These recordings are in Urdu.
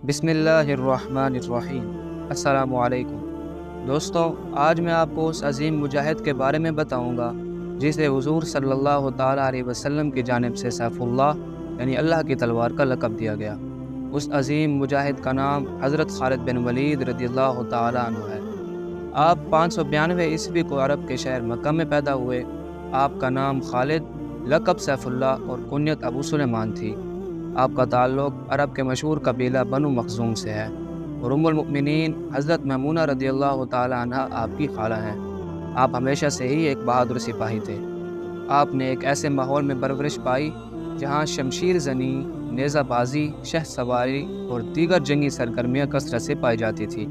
بسم اللہ الرحمن الرحیم۔ السلام علیکم دوستو، آج میں آپ کو اس عظیم مجاہد کے بارے میں بتاؤں گا جسے حضور صلی اللہ تعالیٰ علیہ وسلم کی جانب سے سیف اللہ یعنی اللہ کی تلوار کا لقب دیا گیا۔ اس عظیم مجاہد کا نام حضرت خالد بن ولید رضی اللہ تعالیٰ عنہ ہے۔ آپ 592 عیسوی کو عرب کے شہر مکہ میں پیدا ہوئے۔ آپ کا نام خالد، لقب سیف اللہ اور کنیت ابو سلیمان تھی۔ آپ کا تعلق عرب کے مشہور قبیلہ بنو مخزوم سے ہے اور ام المؤمنین حضرت میمونہ رضی اللہ تعالیٰ عنہ آپ کی خالہ ہیں۔ آپ ہمیشہ سے ہی ایک بہادر سپاہی تھے۔ آپ نے ایک ایسے ماحول میں پرورش پائی جہاں شمشیر زنی، نیزہ بازی، شہ سواری اور دیگر جنگی سرگرمیاں کثرت سے پائی جاتی تھی۔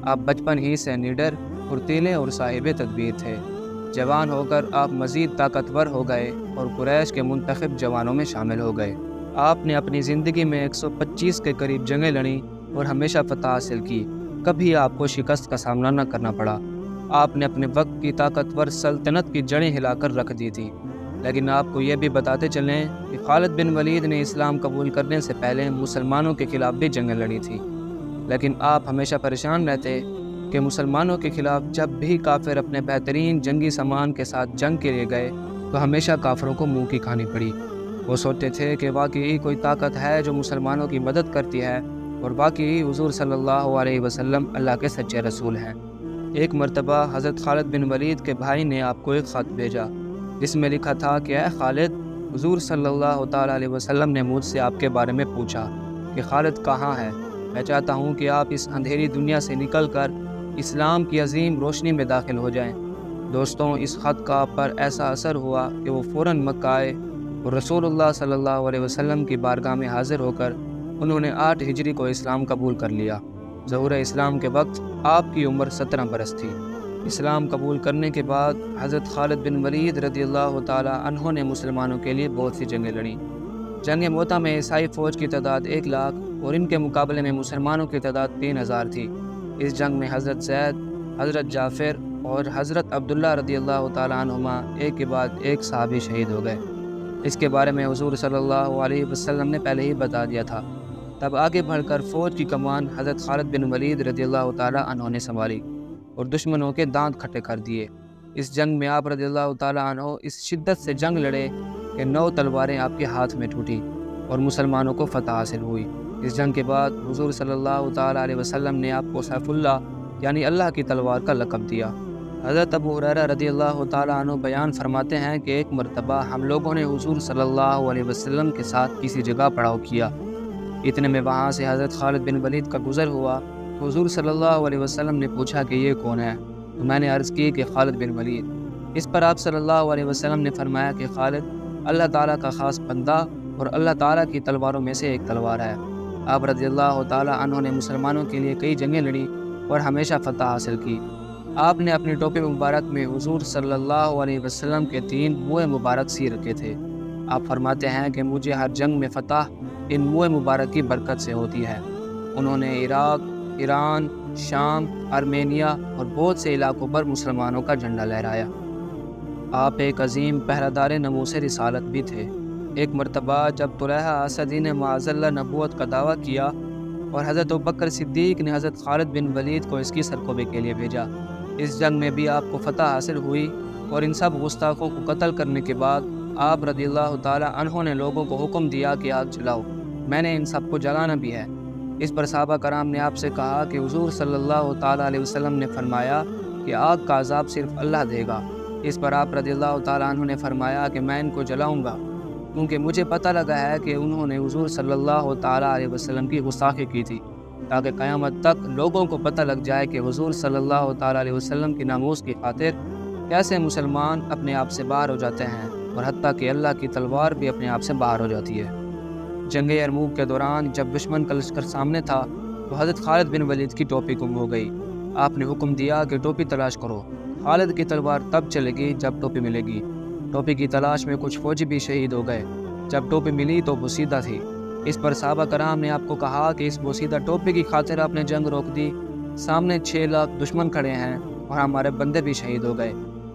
آپ بچپن ہی سے نڈر، پھرتیلے اور صاحب تدبیر تھے۔ جوان ہو کر آپ مزید طاقتور ہو گئے اور قریش کے منتخب جوانوں میں شامل ہو گئے۔ آپ نے اپنی زندگی میں 125 کے قریب جنگیں لڑیں اور ہمیشہ فتح حاصل کی۔ کبھی آپ کو شکست کا سامنا نہ کرنا پڑا۔ آپ نے اپنے وقت کی طاقتور سلطنت کی جڑیں ہلا کر رکھ دی تھی۔ لیکن آپ کو یہ بھی بتاتے چلیں کہ خالد بن ولید نے اسلام قبول کرنے سے پہلے مسلمانوں کے خلاف بھی جنگیں لڑی تھی۔ لیکن آپ ہمیشہ پریشان رہتے کہ مسلمانوں کے خلاف جب بھی کافر اپنے بہترین جنگی سامان کے ساتھ جنگ کے لیے گئے تو ہمیشہ کافروں کو منہ کی کھانی پڑی۔ وہ سوچتے تھے کہ واقعی کوئی طاقت ہے جو مسلمانوں کی مدد کرتی ہے اور واقعی حضور صلی اللہ علیہ وسلم اللہ کے سچے رسول ہیں۔ ایک مرتبہ حضرت خالد بن ولید کے بھائی نے آپ کو ایک خط بھیجا جس میں لکھا تھا کہ اے خالد، حضور صلی اللہ تعالیٰ علیہ وسلم نے مجھ سے آپ کے بارے میں پوچھا کہ خالد کہاں ہے۔ میں چاہتا ہوں کہ آپ اس اندھیری دنیا سے نکل کر اسلام کی عظیم روشنی میں داخل ہو جائیں۔ دوستوں، اس خط کا آپ پر ایسا اثر ہوا کہ وہ فوراً مکہ آئے اور رسول اللہ صلی اللہ علیہ وسلم کی بارگاہ میں حاضر ہو کر انہوں نے 8 ہجری کو اسلام قبول کر لیا۔ ظہور اسلام کے وقت آپ کی عمر 17 برس تھی۔ اسلام قبول کرنے کے بعد حضرت خالد بن ولید رضی اللہ تعالیٰ عنہ نے مسلمانوں کے لیے بہت سی جنگیں لڑیں۔ جنگ موتا میں عیسائی فوج کی تعداد 1 لاکھ اور ان کے مقابلے میں مسلمانوں کی تعداد 3000 تھی۔ اس جنگ میں حضرت زید، حضرت جعفر اور حضرت عبداللہ رضی اللہ تعالیٰ عنہما ایک کے بعد ایک صحابی شہید ہو گئے۔ اس کے بارے میں حضور صلی اللہ علیہ وسلم نے پہلے ہی بتا دیا تھا۔ تب آگے بڑھ کر فوج کی کمان حضرت خالد بن ولید رضی اللہ تعالیٰ عنہ نے سنبھالی اور دشمنوں کے دانت کھٹے کر دیے۔ اس جنگ میں آپ رضی اللہ تعالیٰ عنہ اس شدت سے جنگ لڑے کہ 9 تلواریں آپ کے ہاتھ میں ٹوٹیں اور مسلمانوں کو فتح حاصل ہوئی۔ اس جنگ کے بعد حضور صلی اللہ تعالیٰ علیہ وسلم نے آپ کو سیف اللہ یعنی اللہ کی تلوار کا لقب دیا۔ حضرت ابو ہریرہ رضی اللہ تعالیٰ عنہ بیان فرماتے ہیں کہ ایک مرتبہ ہم لوگوں نے حضور صلی اللہ علیہ وسلم کے ساتھ کسی جگہ پڑاؤ کیا۔ اتنے میں وہاں سے حضرت خالد بن ولید کا گزر ہوا تو حضور صلی اللہ علیہ وسلم نے پوچھا کہ یہ کون ہے؟ تو میں نے عرض کی کہ خالد بن ولید۔ اس پر آپ صلی اللہ علیہ وسلم نے فرمایا کہ خالد اللہ تعالیٰ کا خاص بندہ اور اللہ تعالیٰ کی تلواروں میں سے ایک تلوار ہے۔ آپ رضی اللہ تعالیٰ عنہ نے مسلمانوں کے لیے کئی جنگیں لڑیں اور ہمیشہ فتح حاصل کی۔ آپ نے اپنی ٹوپی مبارک میں حضور صلی اللہ علیہ وسلم کے 3 منہ مبارک سی رکھے تھے۔ آپ فرماتے ہیں کہ مجھے ہر جنگ میں فتح ان منہ مبارک کی برکت سے ہوتی ہے۔ انہوں نے عراق، ایران، شام، ارمینیا اور بہت سے علاقوں پر مسلمانوں کا جھنڈا لہرایا۔ آپ ایک عظیم پہرادار ناموس رسالت بھی تھے۔ ایک مرتبہ جب طلحہ اسدی نے معاذ اللہ نبوت کا دعویٰ کیا اور حضرت ابوبکر صدیق نے حضرت خالد بن ولید کو اس کی سرکوبی کے لیے بھیجا۔ اس جنگ میں بھی آپ کو فتح حاصل ہوئی اور ان سب گستاخوں کو قتل کرنے کے بعد آپ رضی اللہ تعالیٰ عنہ نے لوگوں کو حکم دیا کہ آگ جلاؤ، میں نے ان سب کو جلانا بھی ہے۔ اس پر صحابہ کرام نے آپ سے کہا کہ حضور صلی اللہ تعالیٰ علیہ وسلم نے فرمایا کہ آگ کا عذاب صرف اللہ دے گا۔ اس پر آپ رضی اللہ تعالیٰ عنہ نے فرمایا کہ میں ان کو جلاؤں گا، کیونکہ مجھے پتہ لگا ہے کہ انہوں نے حضور صلی اللہ تعالیٰ علیہ وسلم کی گستاخی کی تھی، تاکہ قیامت تک لوگوں کو پتہ لگ جائے کہ حضور صلی اللہ تعالیٰ علیہ وسلم کی ناموس کی خاطر کیسے مسلمان اپنے آپ سے باہر ہو جاتے ہیں اور حتیٰ کہ اللہ کی تلوار بھی اپنے آپ سے باہر ہو جاتی ہے۔ جنگ یرموک کے دوران جب دشمن کا لشکر سامنے تھا تو حضرت خالد بن ولید کی ٹوپی گم ہو گئی۔ آپ نے حکم دیا کہ ٹوپی تلاش کرو۔ خالد کی تلوار تب چلے گی جب ٹوپی ملے گی۔ ٹوپی کی تلاش میں کچھ فوجی بھی شہید ہو گئے۔ جب ٹوپی ملی تو بوسیدہ تھی۔ اس پر صحابہ کرام نے آپ کو کہا کہ اس بوسیدہ ٹوپی کی خاطر آپ نے جنگ روک دی۔ سامنے 6 لاکھ دشمن کھڑے ہیں اور ہمارے بندے بھی شہید ہو گئے۔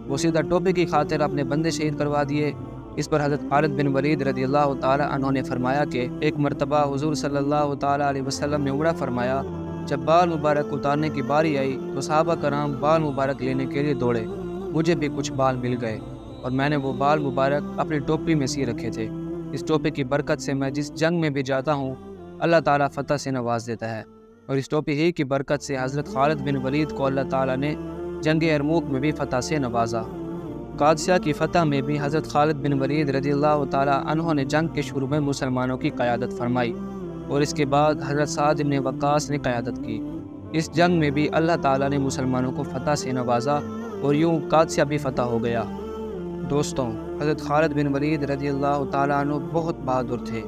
بوسیدہ ٹوپی کی خاطر اپنے بندے شہید کروا دیے۔ اس پر حضرت خالد بن ولید رضی اللہ تعالی عنہ نے فرمایا کہ ایک مرتبہ حضور صلی اللہ تعالی علیہ وسلم نے عمرہ فرمایا۔ جب بال مبارک اتارنے کی باری آئی تو صحابہ کرام بال مبارک لینے کے لیے دوڑے۔ مجھے بھی کچھ بال مل گئے اور میں نے وہ بال مبارک اپنی ٹوپی میں سی رکھے تھے۔ اس ٹوپی کی برکت سے میں جس جنگ میں بھی جاتا ہوں اللہ تعالیٰ فتح سے نواز دیتا ہے، اور اس ٹوپی ہی کی برکت سے حضرت خالد بن ولید کو اللہ تعالیٰ نے جنگ یرموک میں بھی فتح سے نوازا۔ قادسیہ کی فتح میں بھی حضرت خالد بن ولید رضی اللہ تعالیٰ عنہ نے جنگ کے شروع میں مسلمانوں کی قیادت فرمائی، اور اس کے بعد حضرت سعد بن وقاص نے قیادت کی۔ اس جنگ میں بھی اللہ تعالیٰ نے مسلمانوں کو فتح سے نوازا اور یوں قادسیہ بھی فتح ہو گیا۔ دوستوں، حضرت خالد بن ولید رضی اللہ تعالیٰ عنہ بہت بہادر تھے۔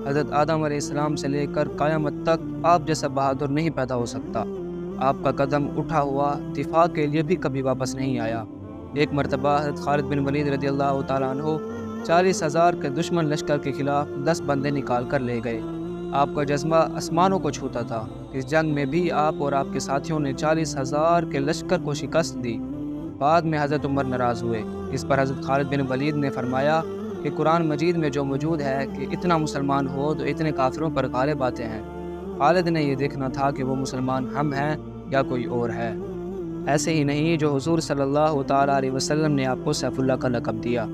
حضرت آدم علیہ السلام سے لے کر قیامت تک آپ جیسا بہادر نہیں پیدا ہو سکتا۔ آپ کا قدم اٹھا ہوا دفاع کے لیے بھی کبھی واپس نہیں آیا۔ ایک مرتبہ حضرت خالد بن ولید رضی اللہ تعالیٰ عنہ 40,000 کے دشمن لشکر کے خلاف 10 بندے نکال کر لے گئے۔ آپ کا جذبہ آسمانوں کو چھوتا تھا۔ اس جنگ میں بھی آپ اور آپ کے ساتھیوں نے 40,000 کے لشکر کو شکست دی۔ بعد میں حضرت عمر ناراض ہوئے۔ اس پر حضرت خالد بن ولید نے فرمایا کہ قرآن مجید میں جو موجود ہے کہ اتنا مسلمان ہو تو اتنے کافروں پر غالب آتے ہیں۔ خالد نے یہ دیکھنا تھا کہ وہ مسلمان ہم ہیں یا کوئی اور ہے۔ ایسے ہی نہیں جو حضور صلی اللہ تعالیٰ علیہ وسلم نے آپ کو سیف اللہ کا لقب دیا۔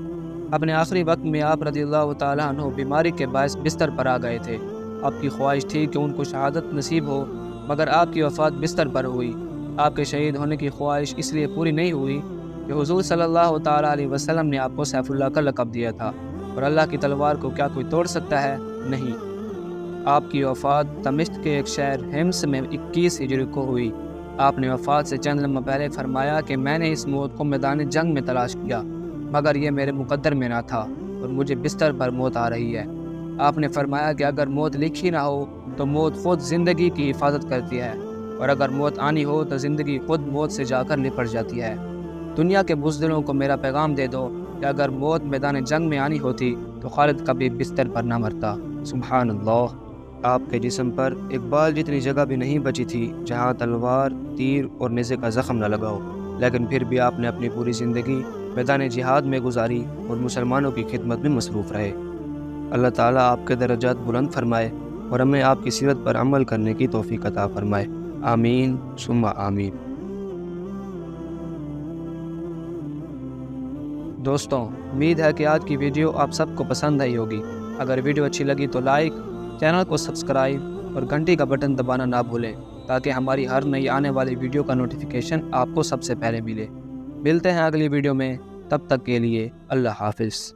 اپنے آخری وقت میں آپ رضی اللہ تعالیٰ عنہ بیماری کے باعث بستر پر آ گئے تھے۔ آپ کی خواہش تھی کہ ان کو شہادت نصیب ہو، مگر آپ کی وفات بستر پر ہوئی۔ آپ کے شہید ہونے کی خواہش اس لیے پوری نہیں ہوئی کہ حضور صلی اللہ تعالیٰ علیہ وسلم نے آپ کو سیف اللہ کا لقب دیا تھا، اور اللہ کی تلوار کو کیا کوئی توڑ سکتا ہے؟ نہیں۔ آپ کی وفات دمشق کے ایک شہر حمص میں 21 ہجری کو ہوئی۔ آپ نے وفات سے چند لمحہ پہلے فرمایا کہ میں نے اس موت کو میدان جنگ میں تلاش کیا، مگر یہ میرے مقدر میں نہ تھا اور مجھے بستر پر موت آ رہی ہے۔ آپ نے فرمایا کہ اگر موت لکھی نہ ہو تو موت خود زندگی کی حفاظت کرتی ہے، اور اگر موت آنی ہو تو زندگی خود موت سے جا کر لپٹ جاتی ہے۔ دنیا کے بزدلوں کو میرا پیغام دے دو کہ اگر موت میدان جنگ میں آنی ہوتی تو خالد کبھی بستر پر نہ مرتا۔ سبحان اللہ۔ آپ کے جسم پر ایک بال جتنی جگہ بھی نہیں بچی تھی جہاں تلوار، تیر اور نیزے کا زخم نہ لگا ہو، لیکن پھر بھی آپ نے اپنی پوری زندگی میدان جہاد میں گزاری اور مسلمانوں کی خدمت میں مصروف رہے۔ اللہ تعالیٰ آپ کے درجات بلند فرمائے اور ہمیں آپ کی سیرت پر عمل کرنے کی توفیق عطا فرمائے۔ آمین ثم آمین۔ دوستوں، امید ہے کہ آج کی ویڈیو آپ سب کو پسند آئی ہوگی۔ اگر ویڈیو اچھی لگی تو لائک، چینل کو سبسکرائب اور گھنٹی کا بٹن دبانا نہ بھولیں تاکہ ہماری ہر نئی آنے والی ویڈیو کا نوٹیفیکیشن آپ کو سب سے پہلے ملے۔ ملتے ہیں اگلی ویڈیو میں، تب تک کے لیے اللہ حافظ۔